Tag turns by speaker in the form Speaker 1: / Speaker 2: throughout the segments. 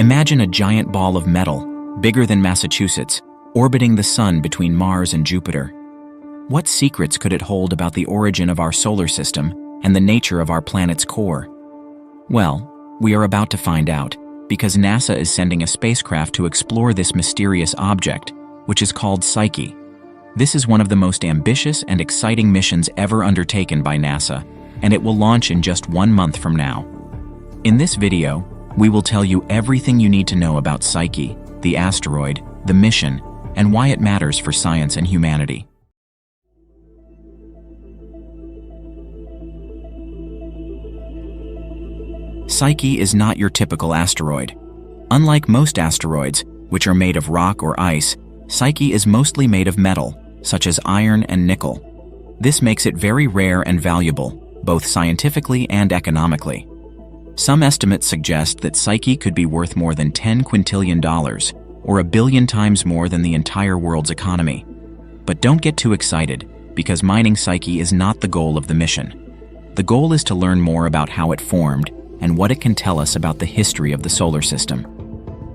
Speaker 1: Imagine a giant ball of metal, bigger than Massachusetts, orbiting the Sun between Mars and Jupiter. What secrets could it hold about the origin of our solar system and the nature of our planet's core? Well, we are about to find out, because NASA is sending a spacecraft to explore this mysterious object, which is called Psyche. This is one of the most ambitious and exciting missions ever undertaken by NASA, and it will launch in just 1 month from now. In this video, we will tell you everything you need to know about Psyche, the asteroid, the mission, and why it matters for science and humanity. Psyche is not your typical asteroid. Unlike most asteroids, which are made of rock or ice, Psyche is mostly made of metal, such as iron and nickel. This makes it very rare and valuable, both scientifically and economically. Some estimates suggest that Psyche could be worth more than $10 quintillion, or 1 billion times more than the entire world's economy. But don't get too excited, because mining Psyche is not the goal of the mission. The goal is to learn more about how it formed and what it can tell us about the history of the solar system.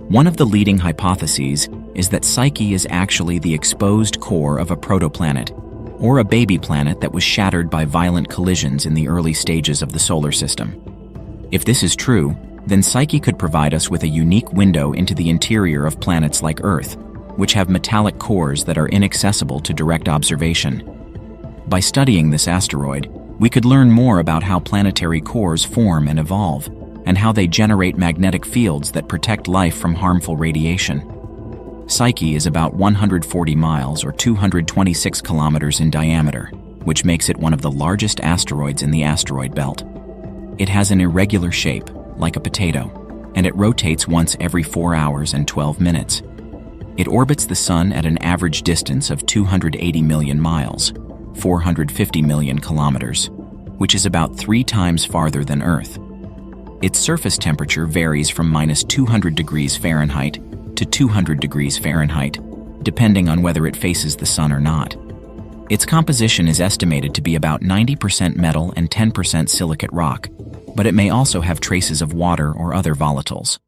Speaker 1: One of the leading hypotheses is that Psyche is actually the exposed core of a protoplanet, or a baby planet that was shattered by violent collisions in the early stages of the solar system. If this is true, then Psyche could provide us with a unique window into the interior of planets like Earth, which have metallic cores that are inaccessible to direct observation. By studying this asteroid, we could learn more about how planetary cores form and evolve, and how they generate magnetic fields that protect life from harmful radiation. Psyche is about 140 miles or 226 kilometers in diameter, which makes it one of the largest asteroids in the asteroid belt. It has an irregular shape, like a potato, and it rotates once every 4 hours and 12 minutes. It orbits the Sun at an average distance of 280 million miles, 450 million kilometers, which is about 3 times farther than Earth. Its surface temperature varies from -200 degrees Fahrenheit to 200 degrees Fahrenheit, depending on whether it faces the Sun or not. Its composition is estimated to be about 90% metal and 10% silicate rock, but it may also have traces of water or other volatiles.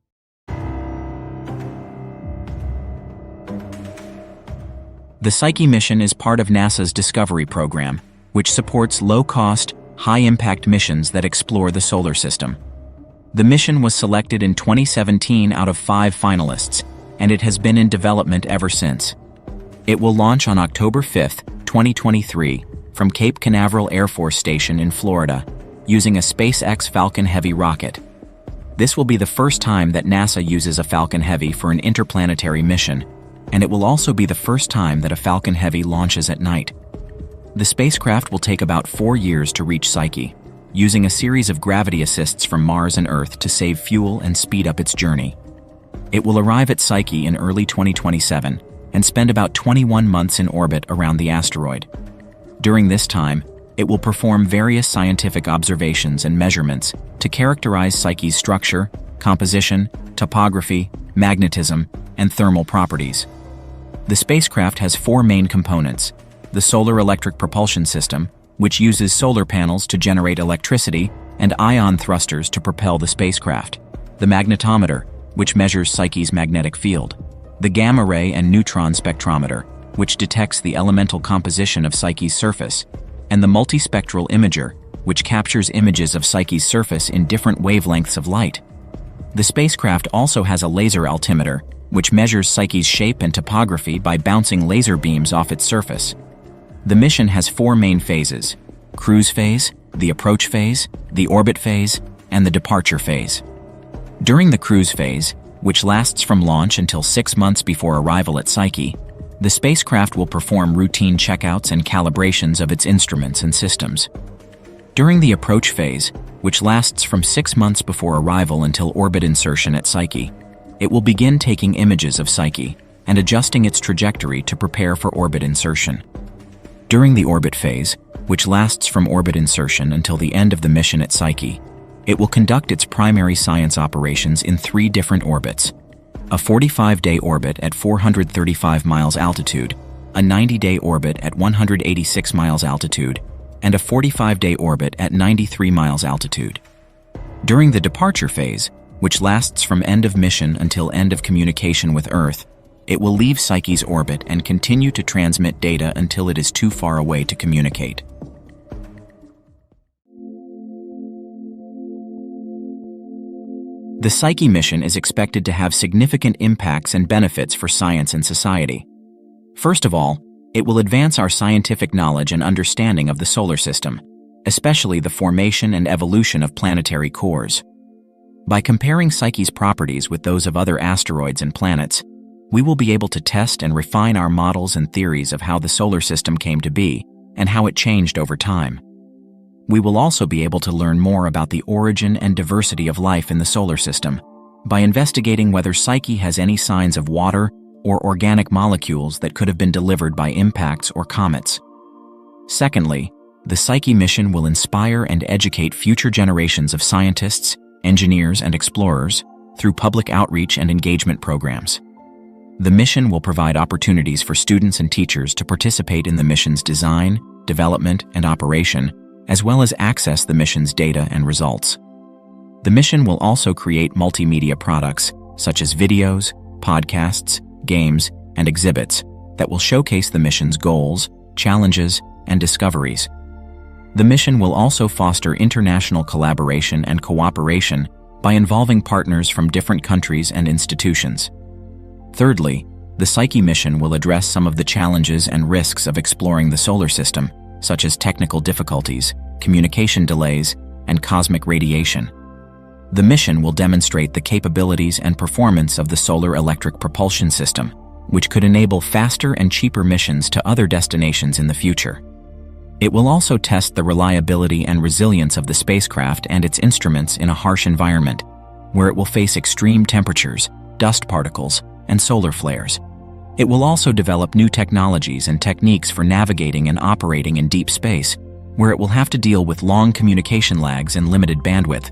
Speaker 1: The Psyche mission is part of NASA's Discovery program, which supports low-cost, high-impact missions that explore the solar system. The mission was selected in 2017 out of 5 finalists, and it has been in development ever since. It will launch on October 5, 2023, from Cape Canaveral Air Force Station in Florida, using a SpaceX Falcon Heavy rocket. This will be the first time that NASA uses a Falcon Heavy for an interplanetary mission, and it will also be the first time that a Falcon Heavy launches at night. The spacecraft will take about 4 years to reach Psyche, using a series of gravity assists from Mars and Earth to save fuel and speed up its journey. It will arrive at Psyche in early 2027 and spend about 21 months in orbit around the asteroid. During this time, it will perform various scientific observations and measurements to characterize Psyche's structure, composition, topography, magnetism, and thermal properties. The spacecraft has 4 main components: the Solar Electric Propulsion System, which uses solar panels to generate electricity, and ion thrusters to propel the spacecraft; the magnetometer, which measures Psyche's magnetic field; the gamma ray and neutron spectrometer, which detects the elemental composition of Psyche's surface; and the multispectral imager, which captures images of Psyche's surface in different wavelengths of light. The spacecraft also has a laser altimeter, which measures Psyche's shape and topography by bouncing laser beams off its surface. The mission has 4 main phases: cruise phase, the approach phase, the orbit phase, and the departure phase. During the cruise phase, which lasts from launch until 6 months before arrival at Psyche, the spacecraft will perform routine checkouts and calibrations of its instruments and systems. During the approach phase, which lasts from 6 months before arrival until orbit insertion at Psyche, it will begin taking images of Psyche and adjusting its trajectory to prepare for orbit insertion. During the orbit phase, which lasts from orbit insertion until the end of the mission at Psyche, it will conduct its primary science operations in 3 different orbits: a 45-day orbit at 435 miles altitude, a 90-day orbit at 186 miles altitude, and a 45-day orbit at 93 miles altitude. During the departure phase, which lasts from end of mission until end of communication with Earth. It will leave Psyche's orbit and continue to transmit data until it is too far away to communicate. The Psyche mission is expected to have significant impacts and benefits for science and society. First of all, it will advance our scientific knowledge and understanding of the solar system, especially the formation and evolution of planetary cores. By comparing Psyche's properties with those of other asteroids and planets, we will be able to test and refine our models and theories of how the solar system came to be and how it changed over time. We will also be able to learn more about the origin and diversity of life in the solar system by investigating whether Psyche has any signs of water or organic molecules that could have been delivered by impacts or comets. Secondly, the Psyche mission will inspire and educate future generations of scientists, engineers, and explorers through public outreach and engagement programs. The mission will provide opportunities for students and teachers to participate in the mission's design, development, and operation, as well as access the mission's data and results. The mission will also create multimedia products, such as videos, podcasts, games, and exhibits that will showcase the mission's goals, challenges, and discoveries. The mission will also foster international collaboration and cooperation by involving partners from different countries and institutions. Thirdly, the Psyche mission will address some of the challenges and risks of exploring the solar system, such as technical difficulties, communication delays, and cosmic radiation. The mission will demonstrate the capabilities and performance of the solar electric propulsion system, which could enable faster and cheaper missions to other destinations in the future. It will also test the reliability and resilience of the spacecraft and its instruments in a harsh environment, where it will face extreme temperatures, dust particles, and solar flares. It will also develop new technologies and techniques for navigating and operating in deep space, where it will have to deal with long communication lags and limited bandwidth.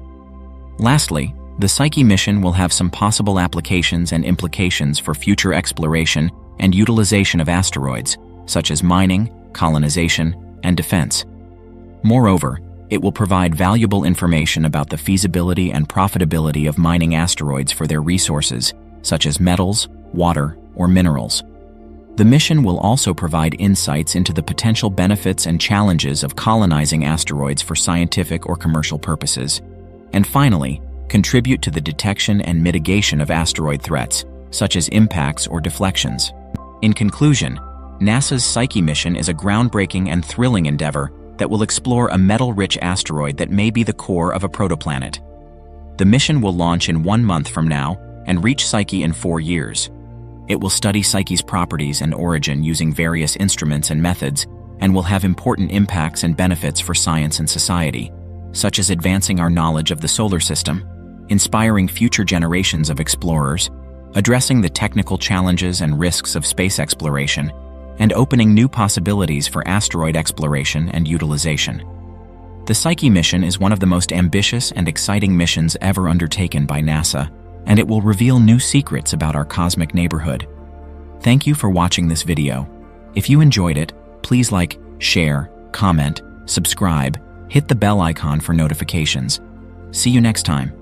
Speaker 1: Lastly, the Psyche mission will have some possible applications and implications for future exploration and utilization of asteroids, such as mining, colonization, and defense. Moreover, it will provide valuable information about the feasibility and profitability of mining asteroids for their resources, such as metals, water, or minerals. The mission will also provide insights into the potential benefits and challenges of colonizing asteroids for scientific or commercial purposes, and finally, contribute to the detection and mitigation of asteroid threats, such as impacts or deflections. In conclusion, NASA's Psyche mission is a groundbreaking and thrilling endeavor that will explore a metal-rich asteroid that may be the core of a protoplanet. The mission will launch in 1 month from now and reach Psyche in 4 years. It will study Psyche's properties and origin using various instruments and methods, and will have important impacts and benefits for science and society, such as advancing our knowledge of the solar system, inspiring future generations of explorers, addressing the technical challenges and risks of space exploration, and opening new possibilities for asteroid exploration and utilization. The Psyche mission is one of the most ambitious and exciting missions ever undertaken by NASA, and it will reveal new secrets about our cosmic neighborhood. Thank you for watching this video. If you enjoyed it, please like, share, comment, subscribe, hit the bell icon for notifications. See you next time.